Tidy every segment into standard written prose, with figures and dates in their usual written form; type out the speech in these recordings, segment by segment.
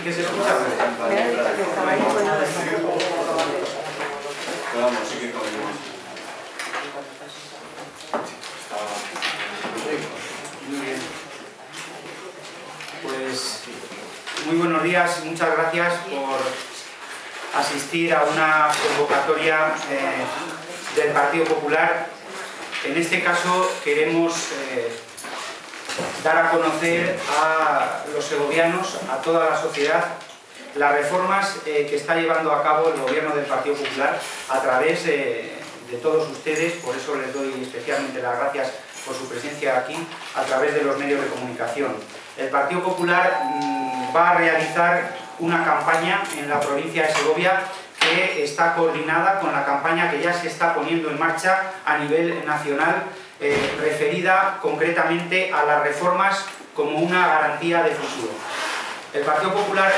que se escucha. Vamos, sí que podemos. Muy bien. Pues muy buenos días y muchas gracias por asistir a una convocatoria del Partido Popular. En este caso queremos dar a conocer a los segovianos, a toda la sociedad, las reformas que está llevando a cabo el gobierno del Partido Popular a través de todos ustedes. Por eso les doy especialmente las gracias por su presencia aquí, a través de los medios de comunicación. El Partido Popular va a realizar una campaña en la provincia de Segovia que está coordinada con la campaña que ya se está poniendo en marcha a nivel nacional, referida concretamente a las reformas como una garantía de futuro. El Partido Popular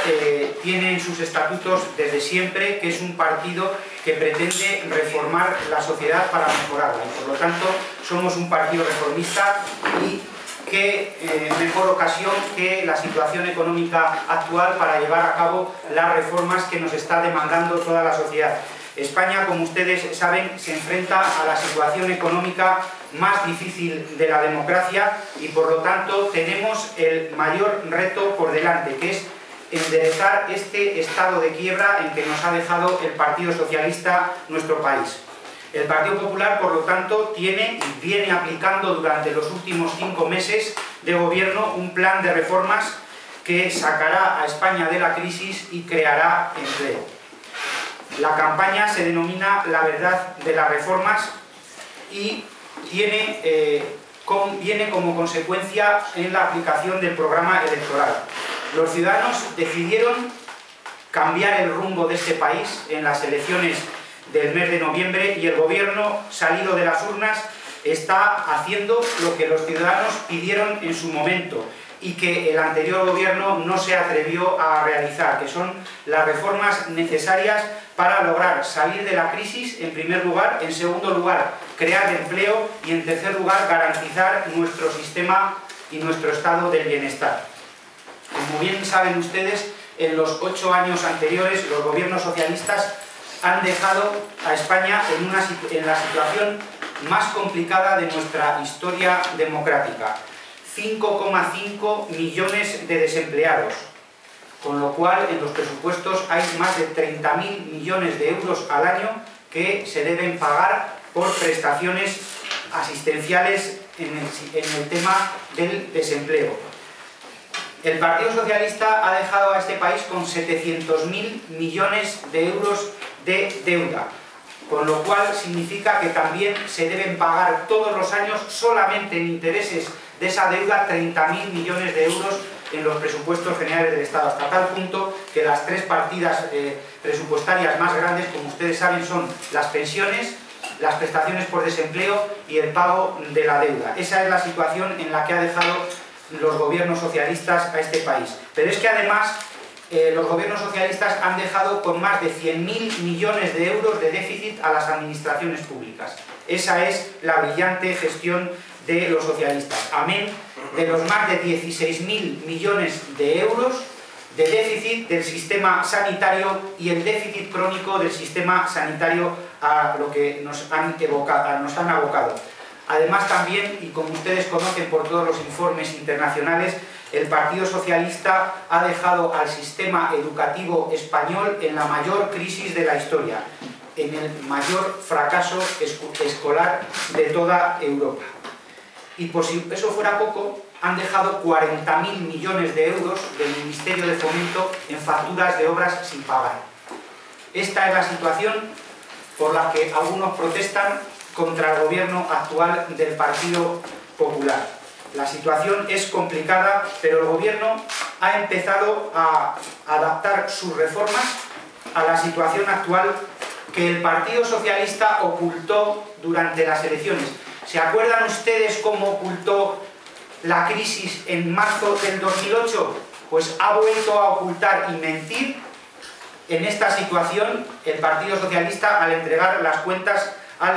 tiene en sus estatutos desde siempre que es un partido que pretende reformar la sociedad para mejorarla, y por lo tanto somos un partido reformista, y qué mejor ocasión que la situación económica actual para llevar a cabo las reformas que nos está demandando toda la sociedad. España, como ustedes saben, se enfrenta a la situación económica más difícil de la democracia, y por lo tanto tenemos el mayor reto por delante, que es enderezar este estado de quiebra en que nos ha dejado el Partido Socialista nuestro país. El Partido Popular, por lo tanto, tiene y viene aplicando durante los últimos 5 meses de gobierno un plan de reformas que sacará a España de la crisis y creará empleo. La campaña se denomina La verdad de las reformas y viene como consecuencia en la aplicación del programa electoral. Los ciudadanos decidieron cambiar el rumbo de este país en las elecciones del mes de noviembre, y el gobierno salido de las urnas está haciendo lo que los ciudadanos pidieron en su momento y que el anterior gobierno no se atrevió a realizar, que son las reformas necesarias para lograr salir de la crisis, en primer lugar; en segundo lugar, crear empleo; y en tercer lugar, garantizar nuestro sistema y nuestro estado del bienestar. Como bien saben ustedes, en los 8 años anteriores los gobiernos socialistas han dejado a España en la situación más complicada de nuestra historia democrática. 5,5 millones de desempleados, con lo cual en los presupuestos hay más de 30.000 millones de euros al año que se deben pagar por prestaciones asistenciales en el tema del desempleo. El Partido Socialista ha dejado a este país con 700.000 millones de euros de deuda, con lo cual significa que también se deben pagar todos los años, solamente en intereses de esa deuda, 30.000 millones de euros en los presupuestos generales del Estado, hasta tal punto que las 3 partidas presupuestarias más grandes, como ustedes saben, son las pensiones, las prestaciones por desempleo y el pago de la deuda. Esa es la situación en la que ha dejado los gobiernos socialistas a este país. Pero es que además los gobiernos socialistas han dejado con más de 100.000 millones de euros de déficit a las administraciones públicas. Esa es la brillante gestión de los socialistas, amén de los más de 16.000 millones de euros de déficit del sistema sanitario y el déficit crónico del sistema sanitario a lo que nos han abocado. Además también, y como ustedes conocen por todos los informes internacionales, el Partido Socialista ha dejado al sistema educativo español en la mayor crisis de la historia, en el mayor fracaso escolar de toda Europa. Y por si eso fuera poco, han dejado 40.000 millones de euros del Ministerio de Fomento en facturas de obras sin pagar. Esta es la situación por la que algunos protestan contra el gobierno actual del Partido Popular. La situación es complicada, pero el gobierno ha empezado a adaptar sus reformas a la situación actual que el Partido Socialista ocultó durante las elecciones. ¿Se acuerdan ustedes cómo ocultó la crisis en marzo del 2008? Pues ha vuelto a ocultar y mentir en esta situación el Partido Socialista al entregar las cuentas al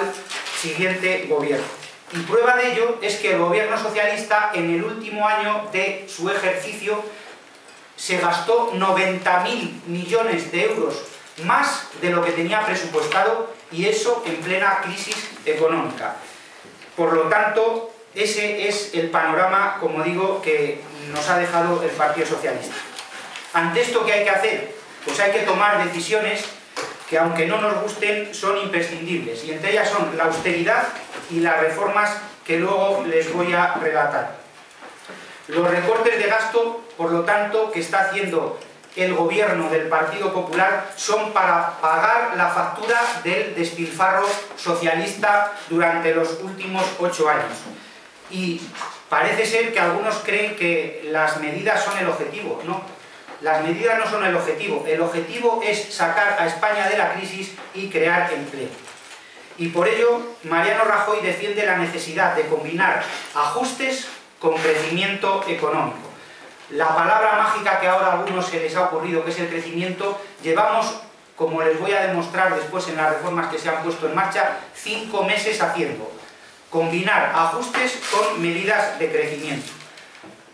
siguiente gobierno. Y prueba de ello es que el gobierno socialista, en el último año de su ejercicio, se gastó 90.000 millones de euros más de lo que tenía presupuestado, y eso en plena crisis económica. Por lo tanto, ese es el panorama, como digo, que nos ha dejado el Partido Socialista. Ante esto, ¿qué hay que hacer? Pues hay que tomar decisiones que, aunque no nos gusten, son imprescindibles, y entre ellas son la austeridad y las reformas que luego les voy a relatar. Los recortes de gasto, por lo tanto, que está haciendo el gobierno del Partido Popular son para pagar la factura del despilfarro socialista durante los últimos 8 años. Y parece ser que algunos creen que las medidas son el objetivo. No, las medidas no son el objetivo es sacar a España de la crisis y crear empleo. Y por ello, Mariano Rajoy defiende la necesidad de combinar ajustes con crecimiento económico. La palabra mágica que ahora a algunos se les ha ocurrido, que es el crecimiento, llevamos, como les voy a demostrar después en las reformas que se han puesto en marcha, 5 meses haciendo. Combinar ajustes con medidas de crecimiento.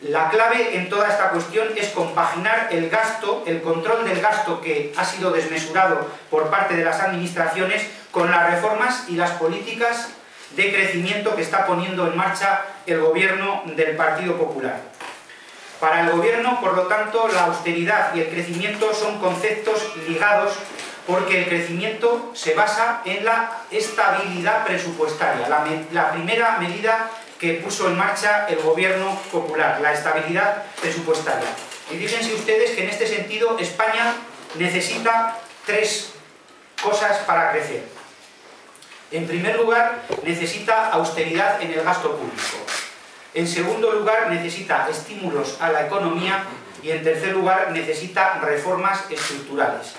La clave en toda esta cuestión es compaginar el gasto, el control del gasto que ha sido desmesurado por parte de las administraciones, con las reformas y las políticas de crecimiento que está poniendo en marcha el gobierno del Partido Popular. Para el gobierno, por lo tanto, la austeridad y el crecimiento son conceptos ligados, porque el crecimiento se basa en la estabilidad presupuestaria, la primera medida que puso en marcha el gobierno popular, la estabilidad presupuestaria. Y fíjense ustedes que en este sentido España necesita 3 cosas para crecer. En primer lugar, necesita austeridad en el gasto público. En segundo lugar, necesita estímulos a la economía. Y en tercer lugar, necesita reformas estructurales.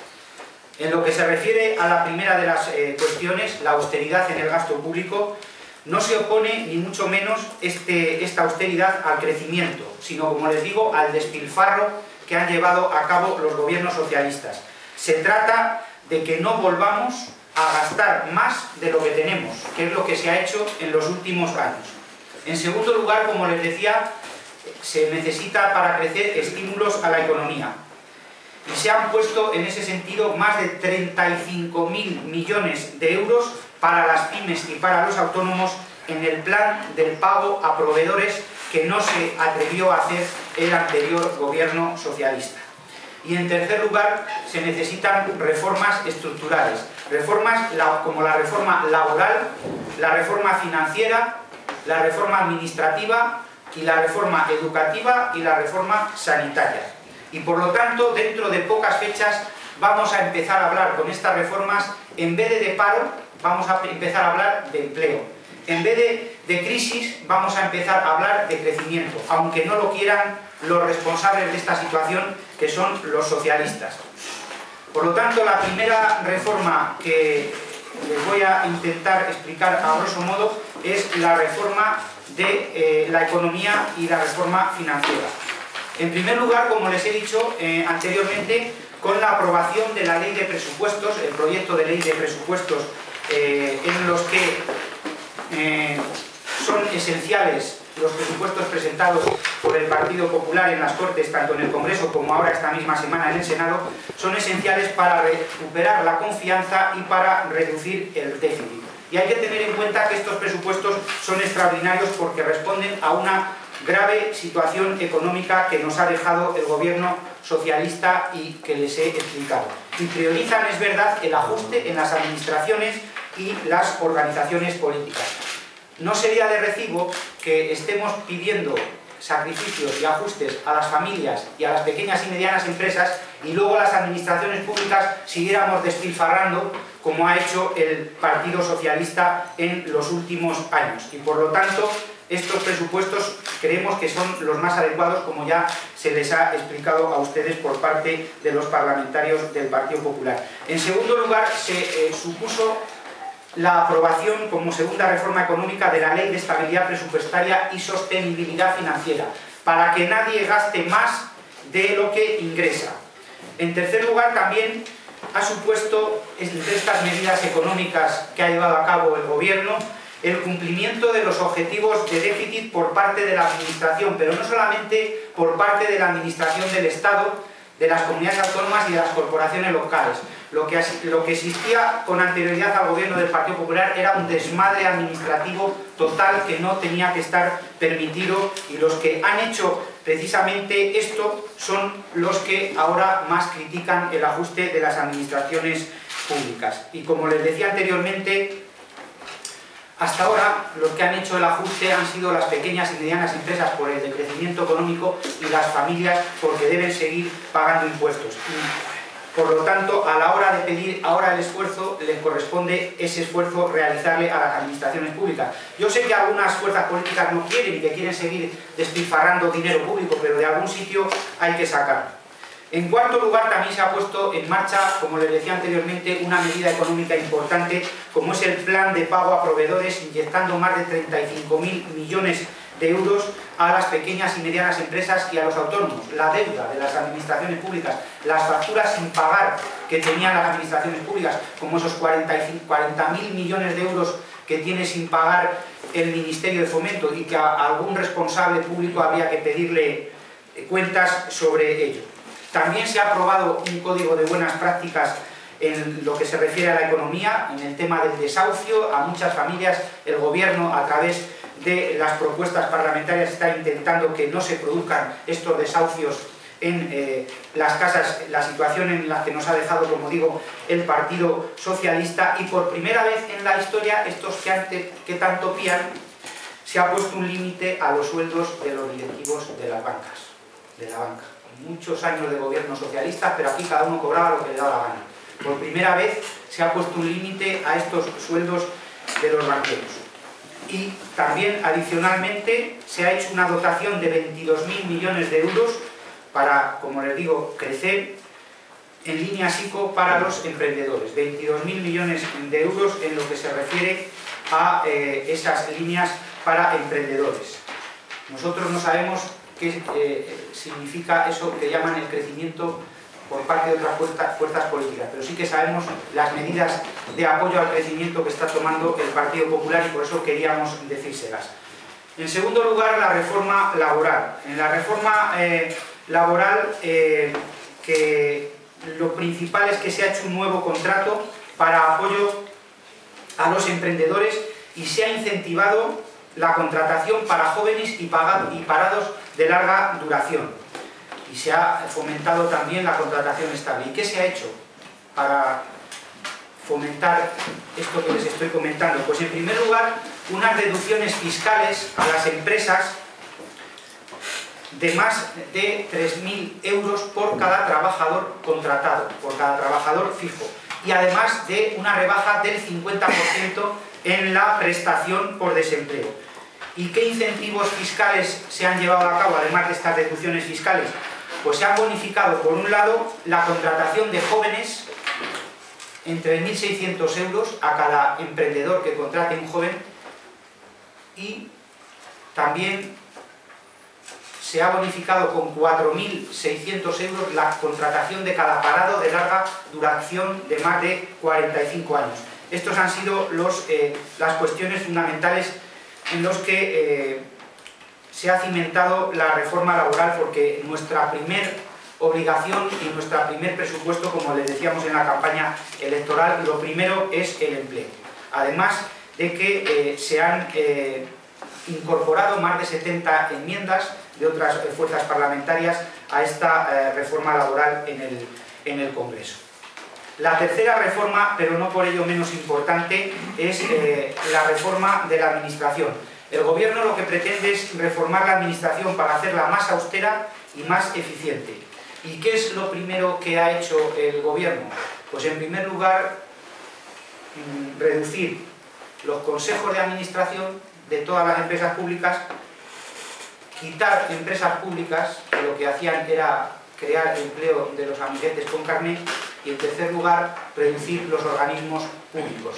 En lo que se refiere a la primera de las cuestiones, la austeridad en el gasto público, no se opone ni mucho menos esta austeridad al crecimiento, sino, como les digo, al despilfarro que han llevado a cabo los gobiernos socialistas. Se trata de que no volvamos a gastar más de lo que tenemos, que es lo que se ha hecho en los últimos años. En segundo lugar, como les decía, se necesita para crecer estímulos a la economía. Y se han puesto en ese sentido más de 35.000 millones de euros para las pymes y para los autónomos en el plan del pago a proveedores que no se atrevió a hacer el anterior gobierno socialista. Y en tercer lugar, se necesitan reformas estructurales. Reformas como la reforma laboral, la reforma financiera, la reforma administrativa y la reforma educativa y la reforma sanitaria. Y por lo tanto, dentro de pocas fechas vamos a empezar a hablar con estas reformas, en vez de paro, vamos a empezar a hablar de empleo. En vez de crisis, vamos a empezar a hablar de crecimiento, aunque no lo quieran los responsables de esta situación, que son los socialistas. Por lo tanto, la primera reforma que les voy a intentar explicar a grosso modo es la reforma de la economía y la reforma financiera. En primer lugar, como les he dicho anteriormente, con la aprobación de la ley de presupuestos, el proyecto de ley de presupuestos en los que son esenciales los presupuestos presentados por el Partido Popular en las Cortes, tanto en el Congreso como ahora esta misma semana en el Senado, son esenciales para recuperar la confianza y para reducir el déficit. Y hay que tener en cuenta que estos presupuestos son extraordinarios porque responden a una grave situación económica que nos ha dejado el gobierno socialista y que les he explicado. Y priorizan, es verdad, el ajuste en las administraciones y las organizaciones políticas. No sería de recibo que estemos pidiendo sacrificios y ajustes a las familias y a las pequeñas y medianas empresas y luego las administraciones públicas siguiéramos despilfarrando como ha hecho el Partido Socialista en los últimos años. Y por lo tanto, estos presupuestos creemos que son los más adecuados, como ya se les ha explicado a ustedes por parte de los parlamentarios del Partido Popular. En segundo lugar, se supuso la aprobación como segunda reforma económica de la Ley de Estabilidad Presupuestaria y Sostenibilidad Financiera, para que nadie gaste más de lo que ingresa. En tercer lugar, también ha supuesto, entre estas medidas económicas que ha llevado a cabo el Gobierno, el cumplimiento de los objetivos de déficit por parte de la Administración, pero no solamente por parte de la Administración del Estado, de las comunidades autónomas y de las corporaciones locales. Lo que existía con anterioridad al gobierno del Partido Popular era un desmadre administrativo total que no tenía que estar permitido, y los que han hecho precisamente esto son los que ahora más critican el ajuste de las administraciones públicas. Y como les decía anteriormente, hasta ahora los que han hecho el ajuste han sido las pequeñas y medianas empresas por el decrecimiento económico y las familias porque deben seguir pagando impuestos. Y, por lo tanto, a la hora de pedir ahora el esfuerzo, les corresponde ese esfuerzo realizarle a las administraciones públicas. Yo sé que algunas fuerzas políticas no quieren y que quieren seguir despilfarrando dinero público, pero de algún sitio hay que sacar. En cuarto lugar, también se ha puesto en marcha, como les decía anteriormente, una medida económica importante, como es el plan de pago a proveedores, inyectando más de 35.000 millones de euros a las pequeñas y medianas empresas y a los autónomos. La deuda de las administraciones públicas, las facturas sin pagar que tenían las administraciones públicas, como esos 40.000 millones de euros que tiene sin pagar el Ministerio de Fomento y que a algún responsable público habría que pedirle cuentas sobre ello. También se ha aprobado un código de buenas prácticas en lo que se refiere a la economía, en el tema del desahucio. A muchas familias el Gobierno, a través de las propuestas parlamentarias, está intentando que no se produzcan estos desahucios en las casas, la situación en la que nos ha dejado, como digo, el Partido Socialista. Y por primera vez en la historia, estos que tanto pían, se ha puesto un límite a los sueldos de los directivos de las bancas, de la banca. Muchos años de gobierno socialista, pero aquí cada uno cobraba lo que le daba la gana. Por primera vez se ha puesto un límite a estos sueldos de los banqueros. Y también, adicionalmente, se ha hecho una dotación de 22.000 millones de euros para, como les digo, crecer en línea SICO para los emprendedores. 22.000 millones de euros en lo que se refiere a esas líneas para emprendedores. Nosotros no sabemos qué significa eso que llaman el crecimiento por parte de otras fuerzas políticas, pero sí que sabemos las medidas de apoyo al crecimiento que está tomando el Partido Popular, y por eso queríamos decírselas. En segundo lugar, la reforma laboral. En la reforma laboral, que lo principal es que se ha hecho un nuevo contrato para apoyo a los emprendedores y se ha incentivado la contratación para jóvenes y parados de larga duración. Y se ha fomentado también la contratación estable. ¿Y qué se ha hecho para fomentar esto que les estoy comentando? Pues en primer lugar, unas deducciones fiscales a las empresas de más de 3.000 euros por cada trabajador contratado, por cada trabajador fijo. Y además de una rebaja del 50% en la prestación por desempleo. ¿Y qué incentivos fiscales se han llevado a cabo, además de estas deducciones fiscales? Pues se han bonificado, por un lado, la contratación de jóvenes en 3.600 euros a cada emprendedor que contrate un joven, y también se ha bonificado con 4.600 euros la contratación de cada parado de larga duración de más de 45 años. Estos han sido las cuestiones fundamentales en los que se ha cimentado la reforma laboral, porque nuestra primer obligación y nuestro primer presupuesto, como les decíamos en la campaña electoral, lo primero es el empleo. Además de que se han incorporado más de 70 enmiendas de otras fuerzas parlamentarias a esta reforma laboral en el Congreso. La tercera reforma, pero no por ello menos importante, es la reforma de la Administración. El Gobierno lo que pretende es reformar la Administración para hacerla más austera y más eficiente. ¿Y qué es lo primero que ha hecho el Gobierno? Pues en primer lugar, reducir los consejos de administración de todas las empresas públicas, quitar empresas públicas que lo que hacían era crear empleo de los amiguetes con carné, y en tercer lugar, reducir los organismos públicos.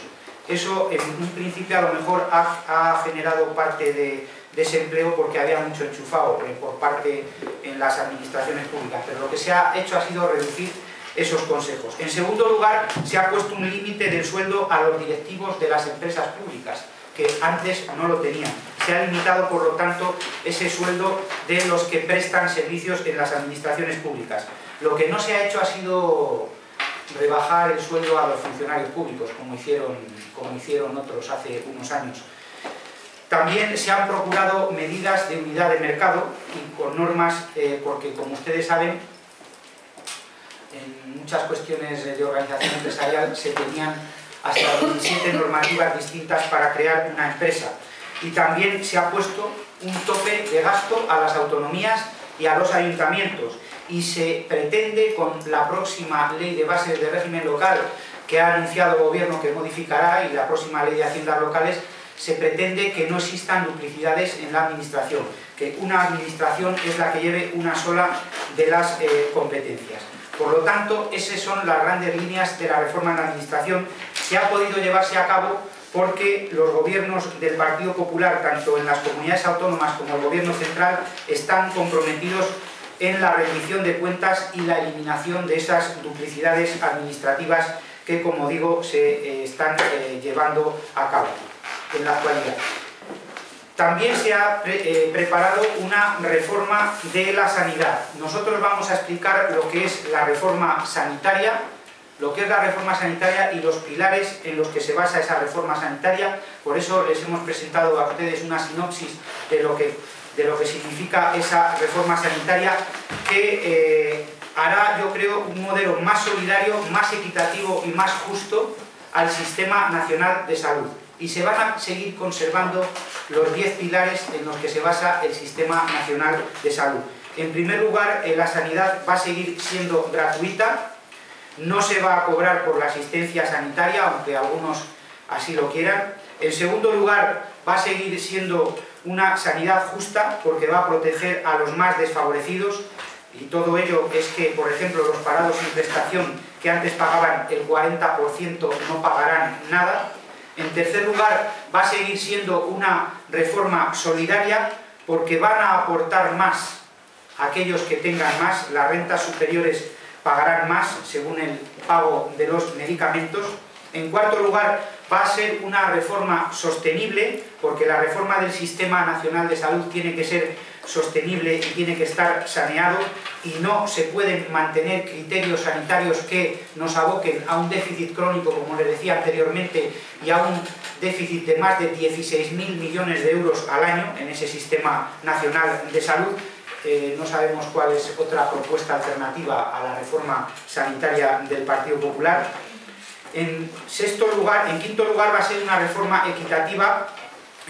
Eso en un principio a lo mejor ha generado parte de desempleo porque había mucho enchufado por parte en las administraciones públicas, pero lo que se ha hecho ha sido reducir esos consejos. En segundo lugar, se ha puesto un límite del sueldo a los directivos de las empresas públicas, que antes no lo tenían. Se ha limitado, por lo tanto, ese sueldo de los que prestan servicios en las administraciones públicas. Lo que no se ha hecho ha sido rebajar el sueldo a los funcionarios públicos, como hicieron otros hace unos años. También se han procurado medidas de unidad de mercado y con normas, porque como ustedes saben, en muchas cuestiones de organización empresarial se tenían hasta 17 normativas distintas para crear una empresa. Y también se ha puesto un tope de gasto a las autonomías y a los ayuntamientos. Y se pretende, con la próxima ley de bases de régimen local que ha anunciado el Gobierno que modificará, y la próxima ley de haciendas locales, se pretende que no existan duplicidades en la administración, que una administración es la que lleve una sola de las competencias. Por lo tanto, esas son las grandes líneas de la reforma en la administración, que ha podido llevarse a cabo porque los gobiernos del Partido Popular, tanto en las comunidades autónomas como el Gobierno central, están comprometidos en la rendición de cuentas y la eliminación de esas duplicidades administrativas que, como digo, se están llevando a cabo en la actualidad. También se ha preparado una reforma de la sanidad. Nosotros vamos a explicar lo que es la reforma sanitaria, y los pilares en los que se basa esa reforma sanitaria. Por eso les hemos presentado a ustedes una sinopsis de lo que significa esa reforma sanitaria, que hará, yo creo, un modelo más solidario, más equitativo y más justo al Sistema Nacional de Salud. Y se van a seguir conservando los 10 pilares en los que se basa el Sistema Nacional de Salud. En primer lugar, la sanidad va a seguir siendo gratuita, no se va a cobrar por la asistencia sanitaria, aunque algunos así lo quieran. En segundo lugar, va a seguir siendo una sanidad justa, porque va a proteger a los más desfavorecidos, y todo ello es que, por ejemplo, los parados sin prestación, que antes pagaban el 40%, no pagarán nada. En tercer lugar, va a seguir siendo una reforma solidaria, porque van a aportar más aquellos que tengan más. Las rentas superiores pagarán más según el pago de los medicamentos. En cuarto lugar, va a ser una reforma sostenible, porque la reforma del Sistema Nacional de Salud tiene que ser sostenible y tiene que estar saneado, y no se pueden mantener criterios sanitarios que nos aboquen a un déficit crónico, como les decía anteriormente, y a un déficit de más de 16.000 millones de euros al año en ese Sistema Nacional de Salud. No sabemos cuál es otra propuesta alternativa a la reforma sanitaria del Partido Popular. En quinto lugar, va a ser una reforma equitativa,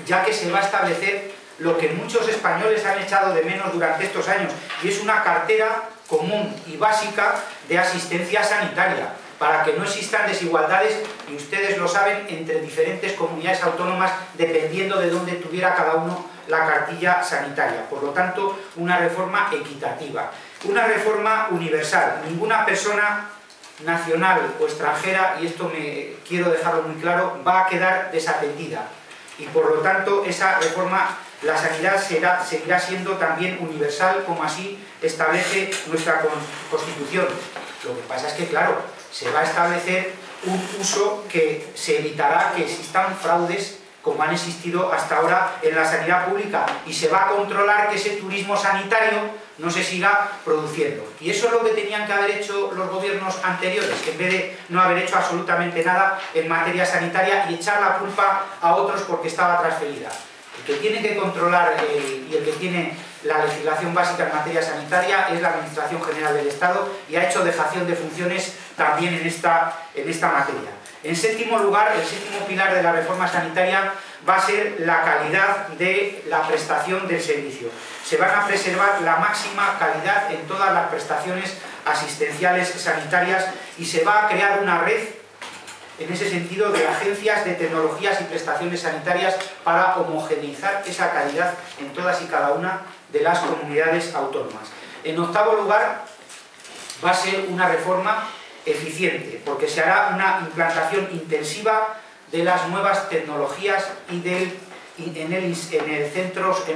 ya que se va a establecer lo que muchos españoles han echado de menos durante estos años, y es una cartera común y básica de asistencia sanitaria, para que no existan desigualdades, y ustedes lo saben, entre diferentes comunidades autónomas, dependiendo de dónde tuviera cada uno la cartilla sanitaria. Por lo tanto, una reforma equitativa, una reforma universal. Ninguna persona nacional o extranjera, y esto quiero dejarlo muy claro, va a quedar desatendida, y por lo tanto esa reforma, la sanidad seguirá siendo también universal, como así establece nuestra Constitución. Lo que pasa es que, claro, se va a establecer un uso que se evitará que existan fraudes como han existido hasta ahora en la sanidad pública, y se va a controlar que ese turismo sanitario no se siga produciendo. Y eso es lo que tenían que haber hecho los gobiernos anteriores, en vez de no haber hecho absolutamente nada en materia sanitaria y echar la culpa a otros porque estaba transferida. El que tiene que controlar y el que tiene la legislación básica en materia sanitaria es la Administración General del Estado, y ha hecho dejación de funciones también en esta materia. En séptimo lugar, el séptimo pilar de la reforma sanitaria va a ser la calidad de la prestación del servicio. Se van a preservar la máxima calidad en todas las prestaciones asistenciales sanitarias, y se va a crear una red, en ese sentido, de agencias de tecnologías y prestaciones sanitarias para homogeneizar esa calidad en todas y cada una de las comunidades autónomas. En octavo lugar, va a ser una reforma eficiente, porque se hará una implantación intensiva de las nuevas tecnologías en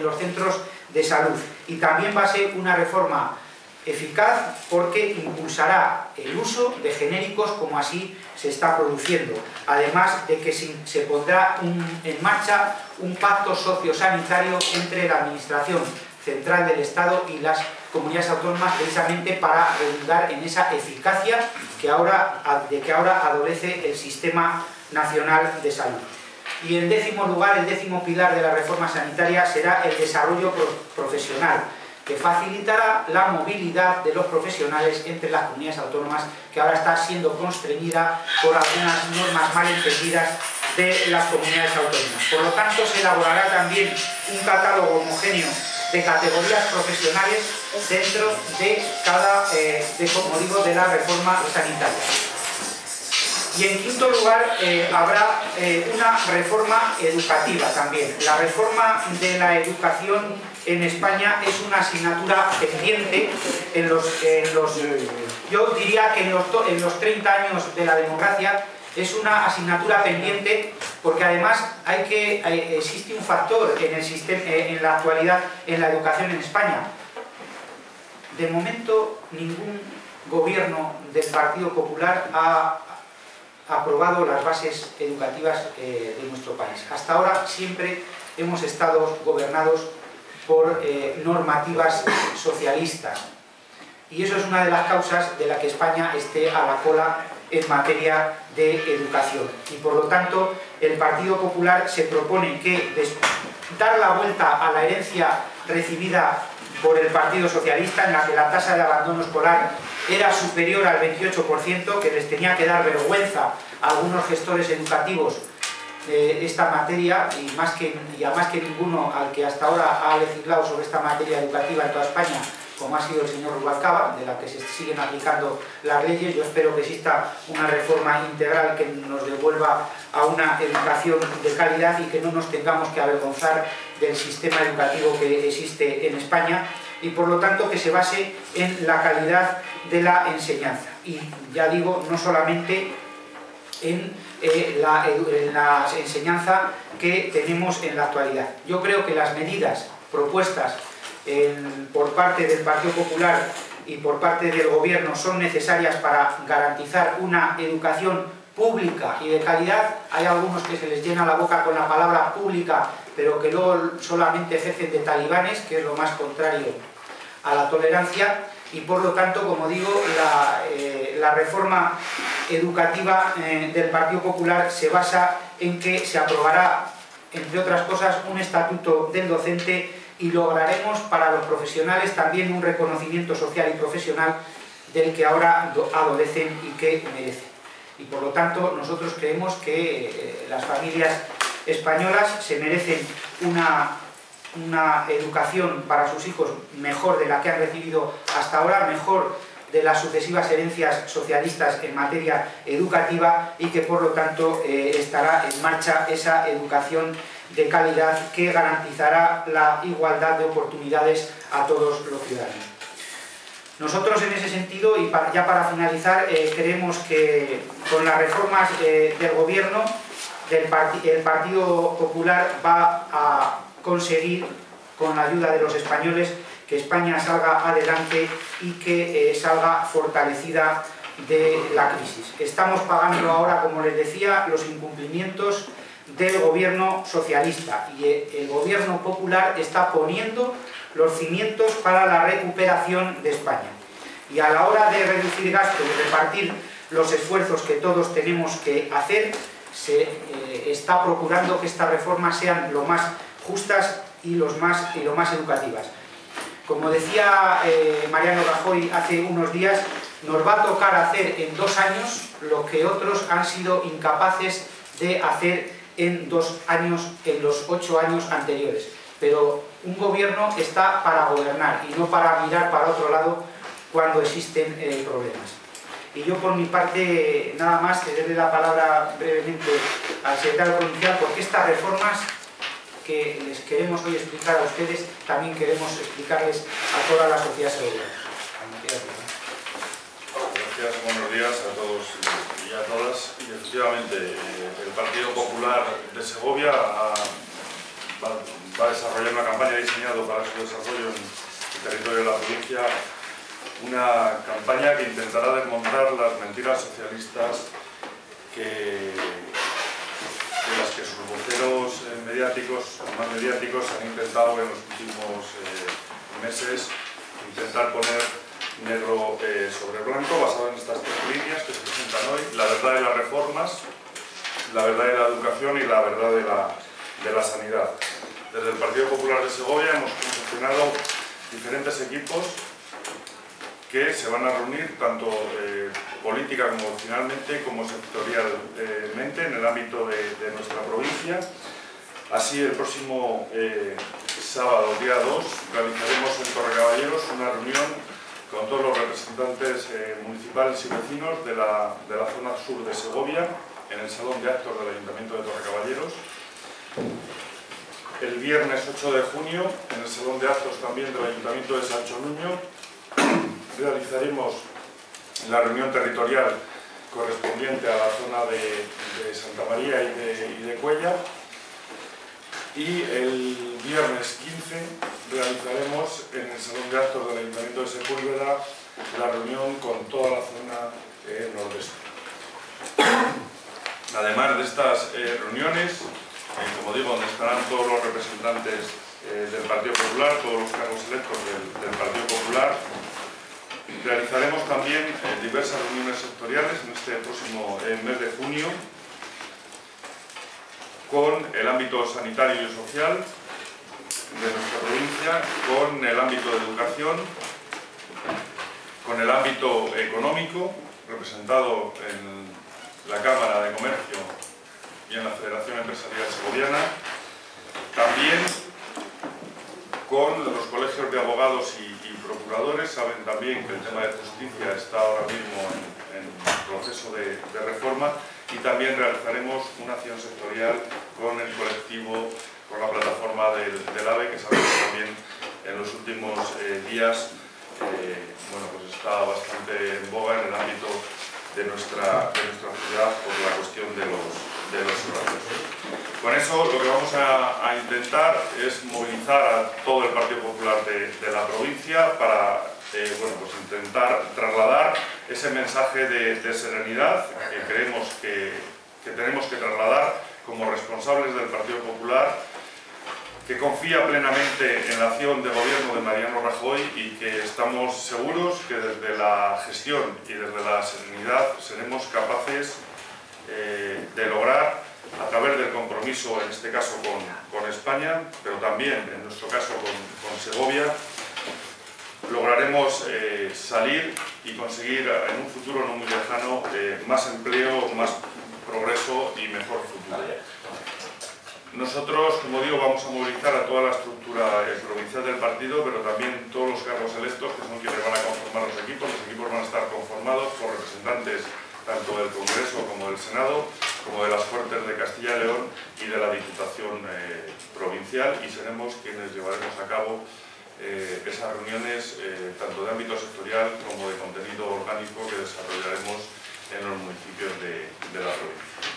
los centros de salud. Y también va a ser una reforma Eficaz porque impulsará el uso de genéricos como así se está produciendo, además de que se pondrá en marcha un pacto sociosanitario entre la Administración Central del Estado y las comunidades autónomas, precisamente para redundar en esa eficacia de que ahora adolece el Sistema Nacional de Salud. Y en décimo lugar, el décimo pilar de la reforma sanitaria será el desarrollo profesional, que facilitará la movilidad de los profesionales entre las comunidades autónomas, que ahora está siendo constreñida por algunas normas malentendidas de las comunidades autónomas. Por lo tanto, se elaborará también un catálogo homogéneo de categorías profesionales dentro de cada, como digo, de la reforma sanitaria. Y en quinto lugar, habrá una reforma educativa también. La reforma de la educación en España es una asignatura pendiente yo diría que en los 30 años de la democracia es una asignatura pendiente, porque además existe un factor en la actualidad en la educación en España. De momento, ningún gobierno del Partido Popular ha aprobado las bases educativas de nuestro país. Hasta ahora siempre hemos estado gobernados por normativas socialistas, y eso es una de las causas de la que España esté a la cola en materia de educación. Y por lo tanto, el Partido Popular se propone dar la vuelta a la herencia recibida por el Partido Socialista, en la que la tasa de abandono escolar era superior al 28%, que les tenía que dar vergüenza a algunos gestores educativos esta materia, y a más que ninguno al que hasta ahora ha legislado sobre esta materia educativa en toda España, como ha sido el señor Rubalcaba, de la que se siguen aplicando las leyes. Yo espero que exista una reforma integral que nos devuelva a una educación de calidad y que no nos tengamos que avergonzar del sistema educativo que existe en España, y por lo tanto que se base en la calidad de la enseñanza. Y ya digo, no solamente en la enseñanza que tenemos en la actualidad. Yo creo que las medidas propuestas por parte del Partido Popular y por parte del Gobierno son necesarias para garantizar una educación pública y de calidad. Hay algunos que se les llena la boca con la palabra pública, pero que luego solamente ejercen de talibanes, que es lo más contrario a la tolerancia. Y por lo tanto, como digo, la reforma educativa del Partido Popular se basa en que se aprobará, entre otras cosas, un estatuto del docente, y lograremos para los profesionales también un reconocimiento social y profesional del que ahora adolecen y que merecen. Y por lo tanto, nosotros creemos que las familias españolas se merecen una educación para sus hijos mejor de la que han recibido hasta ahora, mejor de las sucesivas herencias socialistas en materia educativa, y que por lo tanto estará en marcha esa educación de calidad que garantizará la igualdad de oportunidades a todos los ciudadanos. Nosotros en ese sentido, y ya para finalizar, creemos que con las reformas del Gobierno, el Partido Popular va a conseguir, con la ayuda de los españoles, que España salga adelante y que salga fortalecida de la crisis. Estamos pagando ahora, como les decía, los incumplimientos del gobierno socialista, y el gobierno popular está poniendo los cimientos para la recuperación de España. Y a la hora de reducir gastos y repartir los esfuerzos que todos tenemos que hacer, se está procurando que estas reformas sean lo más justas y lo más educativas. Como decía Mariano Rajoy hace unos días, nos va a tocar hacer en 2 años lo que otros han sido incapaces de hacer en 2 años, en los 8 años anteriores. Pero un gobierno está para gobernar y no para mirar para otro lado cuando existen problemas. Y yo, por mi parte, nada más, cederle la palabra brevemente al secretario provincial, porque estas reformas que les queremos hoy explicar a ustedes, también queremos explicarles a toda la sociedad segoviana. Gracias, buenos días a todos y a todas. Y efectivamente, el Partido Popular de Segovia va a desarrollar una campaña diseñada para su desarrollo en el territorio de la provincia una campaña que intentará desmontar las mentiras socialistas de las que sus voceros más mediáticos han intentado en los últimos meses intentar poner negro sobre blanco, basado en estas tres líneas que se presentan hoy: la verdad de las reformas, la verdad de la educación y la verdad de la sanidad. Desde el Partido Popular de Segovia hemos confeccionado diferentes equipos que se van a reunir tanto política como finalmente como sectorialmente en el ámbito de nuestra provincia. Así, el próximo sábado, día 2, realizaremos en Torrecaballeros una reunión con todos los representantes municipales y vecinos de la zona sur de Segovia, en el Salón de Actos del Ayuntamiento de Torrecaballeros. El viernes 8 de junio, en el Salón de Actos también del Ayuntamiento de Sancho Nuño, realizaremos la reunión territorial correspondiente a la zona de Santa María y de Cuéllar. Y el viernes 15 realizaremos en el Salón de Actos del Ayuntamiento de Sepúlveda la reunión con toda la zona nordeste. Además de estas reuniones, como digo, donde estarán todos los representantes del Partido Popular, todos los cargos electos del Partido Popular, realizaremos también diversas reuniones sectoriales en este próximo mes de junio con el ámbito sanitario y social de nuestra provincia, con el ámbito de educación, con el ámbito económico, representado en la Cámara de Comercio y en la Federación Empresarial Segoviana, también con los colegios de abogados y procuradores. Saben también que el tema de justicia está ahora mismo en proceso de reforma, y también realizaremos una acción sectorial con el colectivo, con la plataforma del AVE, que sabemos también en los últimos días pues está bastante en boga en el ámbito de nuestra ciudad por la cuestión de los horarios. Con eso lo que vamos a intentar es movilizar a todo el Partido Popular de la provincia para pues intentar trasladar ese mensaje de serenidad que creemos que tenemos que trasladar como responsables del Partido Popular, que confía plenamente en la acción de gobierno de Mariano Rajoy y que estamos seguros que desde la gestión y desde la serenidad seremos capaces de lograr, a través del compromiso, en este caso con España, pero también en nuestro caso con Segovia, lograremos salir y conseguir en un futuro no muy lejano más empleo, más progreso y mejor futuro. Nosotros, como digo, vamos a movilizar a toda la estructura provincial del partido, pero también todos los cargos electos, que son quienes van a conformar los equipos. Los equipos van a estar conformados por representantes tanto del Congreso como del Senado, como de las Cortes de Castilla y León y de la Diputación provincial, y seremos quienes llevaremos a cabo esas reuniones tanto de ámbito sectorial como de contenido orgánico que desarrollaremos en los municipios de la provincia.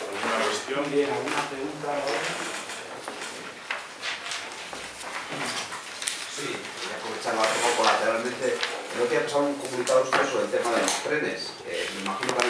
¿Alguna cuestión? Bien, ¿alguna pregunta ahora? Sí, voy a aprovechar un poco colateralmente. Creo que ha pasado un comunicado usted sobre el tema de los trenes. Me imagino que